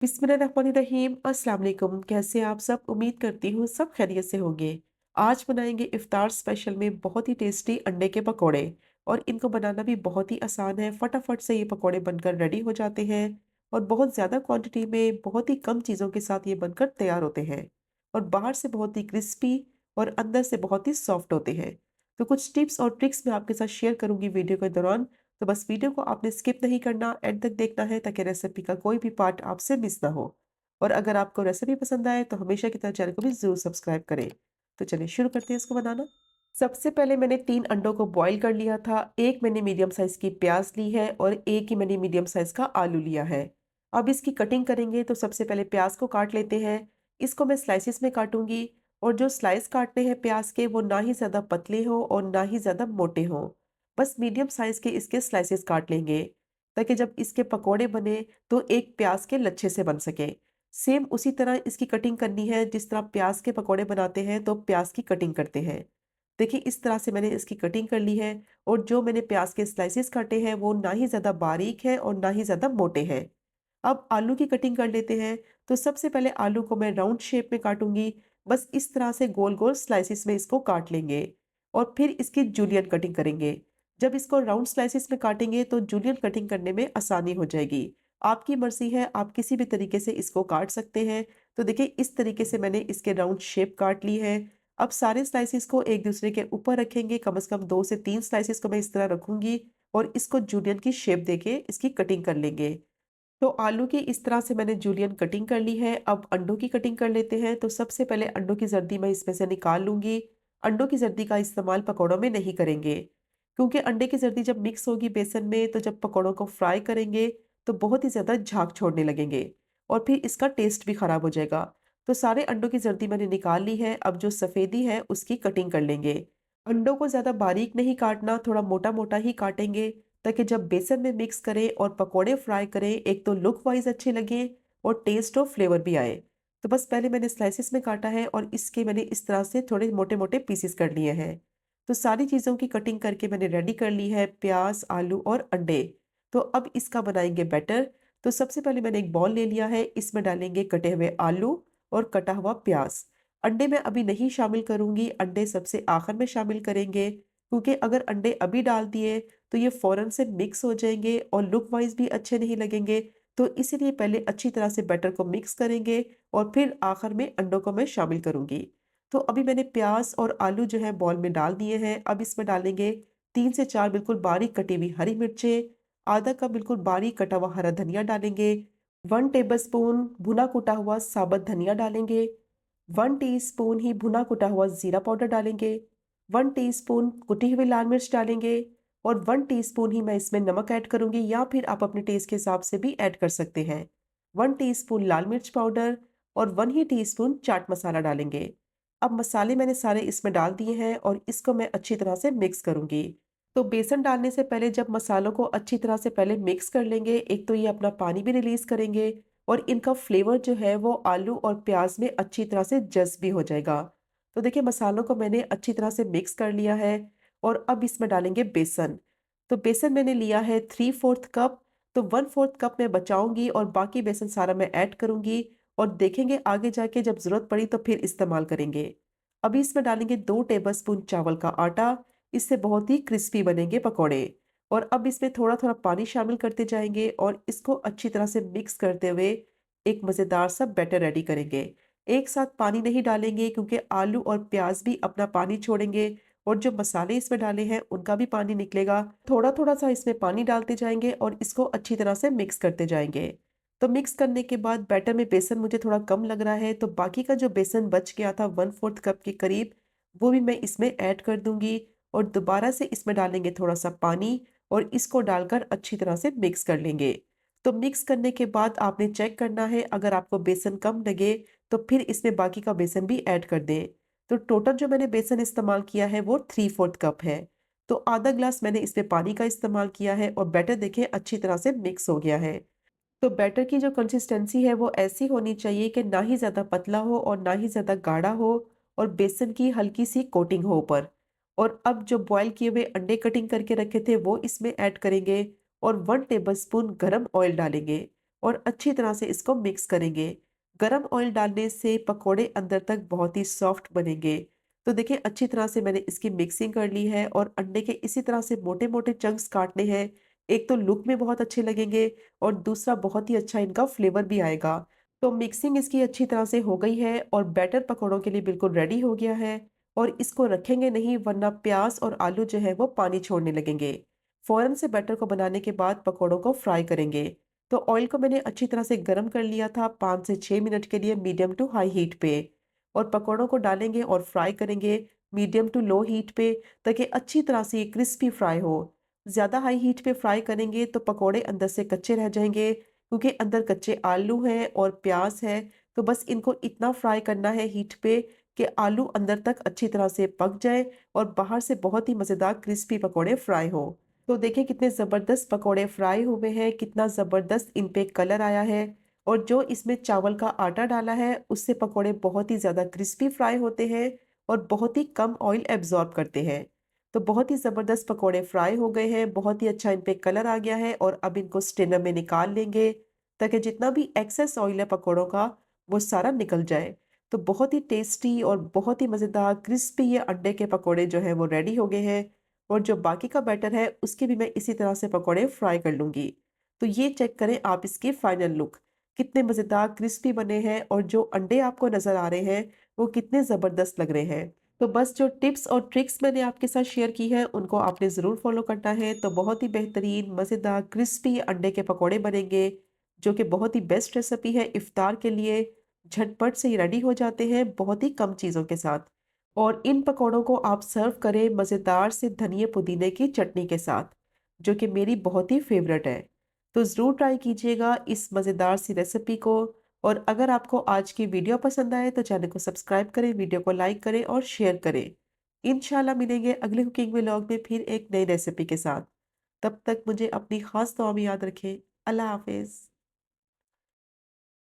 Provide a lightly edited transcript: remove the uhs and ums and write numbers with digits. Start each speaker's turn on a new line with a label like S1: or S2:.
S1: बिस्मिल्लाहिर्रहमानिर्रहीम। अस्सलाम वालेकुम। कैसे हैं आप सब? उम्मीद करती हूँ सब खैरियत से होंगे। आज बनाएंगे इफ्तार स्पेशल में बहुत ही टेस्टी अंडे के पकोड़े और इनको बनाना भी बहुत ही आसान है। फटाफट से ये पकोड़े बनकर रेडी हो जाते हैं और बहुत ज़्यादा क्वांटिटी में बहुत ही कम चीज़ों के साथ ये बनकर तैयार होते हैं और बाहर से बहुत ही क्रिस्पी और अंदर से बहुत ही सॉफ्ट होते हैं। तो कुछ टिप्स और ट्रिक्स मैं आपके साथ शेयर करूंगी वीडियो के दौरान। तो बस वीडियो को आपने स्किप नहीं करना, एंड तक देखना है ताकि रेसिपी का कोई भी पार्ट आपसे मिस ना हो। और अगर आपको रेसिपी पसंद आए तो हमेशा की तरह चैनल को भी ज़रूर सब्सक्राइब करें। तो चलिए शुरू करते हैं इसको बनाना। सबसे पहले मैंने 3 अंडों को बॉयल कर लिया था, 1 मैंने मीडियम साइज़ की प्याज़ ली है और 1 ही मैंने मीडियम साइज़ का आलू लिया है। अब इसकी कटिंग करेंगे तो सबसे पहले प्याज़ को काट लेते हैं। इसको मैं स्लाइसेस में काटूँगी और जो स्लाइस काटने हैं प्याज़ के वो ना ही ज़्यादा पतले हों और ना ही ज़्यादा मोटे हों। बस मीडियम साइज़ के इसके स्लाइसेस काट लेंगे, ताकि जब इसके पकोड़े बने तो एक प्याज़ के लच्छे से बन सके। सेम उसी तरह इसकी कटिंग करनी है, जिस तरह प्याज़ के पकोड़े बनाते हैं तो प्याज़ की कटिंग करते हैं। देखिए इस तरह से मैंने इसकी कटिंग कर ली है और जो मैंने प्याज़ के स्लाइसेस काटे हैं वो ना ही ज़्यादा बारीक हैं और ना ही ज़्यादा मोटे हैं। अब आलू की कटिंग कर लेते हैं। तो सबसे पहले आलू को मैं राउंड शेप में काटूँगी। बस इस तरह से गोल-गोल स्लाइसेस में इसको काट लेंगे और फिर इसकी जूलियन कटिंग करेंगे। जब इसको राउंड स्लाइसेस में काटेंगे तो जूलियन कटिंग करने में आसानी हो जाएगी। आपकी मर्ज़ी है, आप किसी भी तरीके से इसको काट सकते हैं। तो देखिए इस तरीके से मैंने इसके राउंड शेप काट ली है। अब सारे स्लाइसेस को एक दूसरे के ऊपर रखेंगे, कम से कम 2 से 3 स्लाइसेस को मैं इस तरह रखूँगी और इसको जूलियन की शेप देके इसकी कटिंग कर लेंगे। तो आलू की इस तरह से मैंने जूलियन कटिंग कर ली है। अब अंडों की कटिंग कर लेते हैं। तो सबसे पहले अंडों की जर्दी मैं इसमें से निकाल लूँगी। अंडों की जर्दी का इस्तेमाल पकौड़ों में नहीं करेंगे, क्योंकि अंडे की जर्दी जब मिक्स होगी बेसन में तो जब पकौड़ों को फ्राई करेंगे तो बहुत ही ज़्यादा झाग छोड़ने लगेंगे और फिर इसका टेस्ट भी खराब हो जाएगा। तो सारे अंडों की जर्दी मैंने निकाल ली है। अब जो सफ़ेदी है उसकी कटिंग कर लेंगे। अंडों को ज़्यादा बारीक नहीं काटना, थोड़ा मोटा-मोटा ही काटेंगे, ताकि जब बेसन में मिक्स करें और पकोड़े फ्राई करें, एक तो लुक वाइज़ अच्छे लगें और टेस्ट और फ्लेवर भी आए। तो बस पहले मैंने स्लाइसेस में काटा है और इसके मैंने इस तरह से थोड़े मोटे-मोटे पीसेस कर लिए हैं। तो सारी चीज़ों की कटिंग करके मैंने रेडी कर ली है, प्याज़, आलू और अंडे। तो अब इसका बनाएँगे बैटर। तो सबसे पहले मैंने एक बाउल ले लिया है, इसमें डालेंगे कटे हुए आलू और कटा हुआ प्याज़। अंडे मैं अभी नहीं शामिल करूँगी, अंडे सबसे आखिर में शामिल करेंगे, क्योंकि अगर अंडे अभी डाल दिए तो ये फ़ौरन से मिक्स हो जाएँगे और लुक वाइज़ भी अच्छे नहीं लगेंगे। तो इसीलिए पहले अच्छी तरह से बैटर को मिक्स करेंगे और फिर आखिर में अंडों को मैं शामिल करूँगी। तो अभी मैंने प्याज़ और आलू जो है बाउल में डाल दिए हैं। अब इसमें डालेंगे 3 से 4 बिल्कुल बारीक कटी हुई हरी मिर्चें, आधा कप बिल्कुल बारीक कटा हुआ हरा धनिया डालेंगे, 1 टेबलस्पून भुना कुटा हुआ साबुत धनिया डालेंगे, 1 टीस्पून ही भुना कुटा हुआ ज़ीरा पाउडर डालेंगे, 1 टीस्पून कुटी हुई लाल मिर्च डालेंगे और 1 टीस्पून ही मैं इसमें नमक ऐड करूँगी, या फिर आप अपने टेस्ट के हिसाब से भी ऐड कर सकते हैं। 1 टीस्पून लाल मिर्च पाउडर और 1 ही टीस्पून चाट मसाला डालेंगे। अब मसाले मैंने सारे इसमें डाल दिए हैं और इसको मैं अच्छी तरह से मिक्स करूँगी। तो बेसन डालने से पहले जब मसालों को अच्छी तरह से पहले मिक्स कर लेंगे, एक तो ये अपना पानी भी रिलीज़ करेंगे और इनका फ्लेवर जो है वो आलू और प्याज में अच्छी तरह से जज़्ब भी हो जाएगा। तो देखिए मसालों को मैंने अच्छी तरह से मिक्स कर लिया है और अब इसमें डालेंगे बेसन। तो बेसन मैंने लिया है 3/4 कप। तो 1/4 कप मैं बचाऊँगी और बाकी बेसन सारा मैं ऐड करूँगी और देखेंगे आगे जाके जब ज़रूरत पड़ी तो फिर इस्तेमाल करेंगे। अभी इसमें डालेंगे 2 टेबलस्पून चावल का आटा, इससे बहुत ही क्रिस्पी बनेंगे पकौड़े। और अब इसमें थोड़ा-थोड़ा पानी शामिल करते जाएँगे और इसको अच्छी तरह से मिक्स करते हुए एक मज़ेदार सा बैटर रेडी करेंगे। एक साथ पानी नहीं डालेंगे, क्योंकि आलू और प्याज़ भी अपना पानी छोड़ेंगे और जो मसाले इसमें डाले हैं उनका भी पानी निकलेगा। थोड़ा-थोड़ा सा इसमें पानी डालते जाएँगे और इसको अच्छी तरह से मिक्स करते जाएँगे। तो मिक्स करने के बाद बैटर में बेसन मुझे थोड़ा कम लग रहा है, तो बाकी का जो बेसन बच गया था 1/4 कप के करीब, वो भी मैं इसमें ऐड कर दूँगी और दोबारा से इसमें डालेंगे थोड़ा-सा पानी और इसको डालकर अच्छी तरह से मिक्स कर लेंगे। तो मिक्स करने के बाद आपने चेक करना है, अगर आपको बेसन कम लगे तो फिर इसमें बाकी का बेसन भी ऐड कर दें। तो टोटल जो मैंने बेसन इस्तेमाल किया है वो 3/4 कप है। तो आधा ग्लास मैंने इसमें पानी का इस्तेमाल किया है और बैटर देखिए अच्छी तरह से मिक्स हो गया है। तो बैटर की जो कंसिस्टेंसी है वो ऐसी होनी चाहिए कि ना ही ज़्यादा पतला हो और ना ही ज़्यादा गाढ़ा हो और बेसन की हल्की-सी कोटिंग हो ऊपर। और अब जो बॉयल किए हुए अंडे कटिंग करके रखे थे वो इसमें ऐड करेंगे और 1 टेबलस्पून गरम ऑयल डालेंगे और अच्छी तरह से इसको मिक्स करेंगे। गरम ऑयल डालने से पकोड़े अंदर तक बहुत ही सॉफ्ट बनेंगे। तो देखिए अच्छी तरह से मैंने इसकी मिक्सिंग कर ली है और अंडे के इसी तरह से मोटे-मोटे चंक्स काटने हैं। एक तो लुक में बहुत अच्छे लगेंगे और दूसरा बहुत ही अच्छा इनका फ्लेवर भी आएगा। तो मिक्सिंग इसकी अच्छी तरह से हो गई है और बैटर पकोड़ों के लिए बिल्कुल रेडी हो गया है और इसको रखेंगे नहीं वरना प्याज़ और आलू जो है वो पानी छोड़ने लगेंगे। फ़ौरन से बैटर को बनाने के बाद पकोड़ों को फ्राई करेंगे। तो ऑयल को मैंने अच्छी तरह से गरम कर लिया था 5 से 6 मिनट के लिए मीडियम टू हाई हीट पे और पकोड़ों को डालेंगे और फ्राई करेंगे मीडियम टू लो हीट पे ताकि अच्छी तरह से ये क्रिस्पी फ्राई हो। ज़्यादा हाई हीट पे फ्राई करेंगे तो पकोड़े अंदर से कच्चे रह जाएँगे क्योंकि अंदर कच्चे आलू हैं और प्याज़ है, तो बस इनको इतना फ्राई करना है हीट पे कि आलू अंदर तक अच्छी तरह से पक जाए और बाहर से बहुत ही मज़ेदार क्रिस्पी पकोड़े फ्राई हों। तो देखिए कितने ज़बरदस्त पकोड़े फ्राई हुए हैं, कितना ज़बरदस्त इन पे कलर आया है और जो इसमें चावल का आटा डाला है, उससे पकोड़े बहुत ही ज़्यादा क्रिस्पी फ्राई होते हैं और बहुत ही कम ऑयल एब्ज़ॉर्ब करते हैं। तो बहुत ही ज़बरदस्त पकोड़े फ्राई हो गए हैं, बहुत ही अच्छा इन पे कलर आ गया है और अब इनको स्ट्रेनर में निकाल लेंगे, ताकि जितना भी एक्सेस ऑयल है पकोड़ों का, वो सारा निकल जाए। तो बहुत ही टेस्टी और बहुत ही मज़ेदार क्रिस्पी ये अंडे के पकोड़े जो हैं वो रेडी हो गए हैं और जो बाकी का बैटर है उसके भी मैं इसी तरह से पकोड़े फ्राई कर लूँगी। तो ये चेक करें आप इसकी फाइनल लुक, कितने मज़ेदार क्रिस्पी बने हैं और जो अंडे आपको नज़र आ रहे हैं, वो कितने ज़बरदस्त लग रहे हैं। तो बस जो टिप्स और ट्रिक्स मैंने आपके साथ शेयर की है, उनको आपने ज़रूर फ़ॉलो करना है, तो बहुत ही बेहतरीन, मज़ेदार, क्रिस्पी अंडे के पकोड़े बनेंगे, जो कि बहुत ही बेस्ट रेसिपी है इफ्तार के लिए। झटपट से ये रेडी हो जाते हैं बहुत ही कम चीज़ों के साथ। और इन पकोड़ों को आप सर्व करें मज़ेदार से धनिये पुदीने की चटनी के साथ, जो कि मेरी बहुत ही फ़ेवरेट है। तो ज़रूर ट्राई कीजिएगा इस मज़ेदार सी रेसिपी को और अगर आपको आज की वीडियो पसंद आए तो चैनल को सब्सक्राइब करें, वीडियो को लाइक करें और शेयर करें। इंशाल्लाह मिलेंगे अगले कुकिंग व्लॉग में फिर एक नई रेसिपी के साथ। तब तक मुझे अपनी ख़ास दुआ में याद रखें। अल्लाह हाफ़िज़।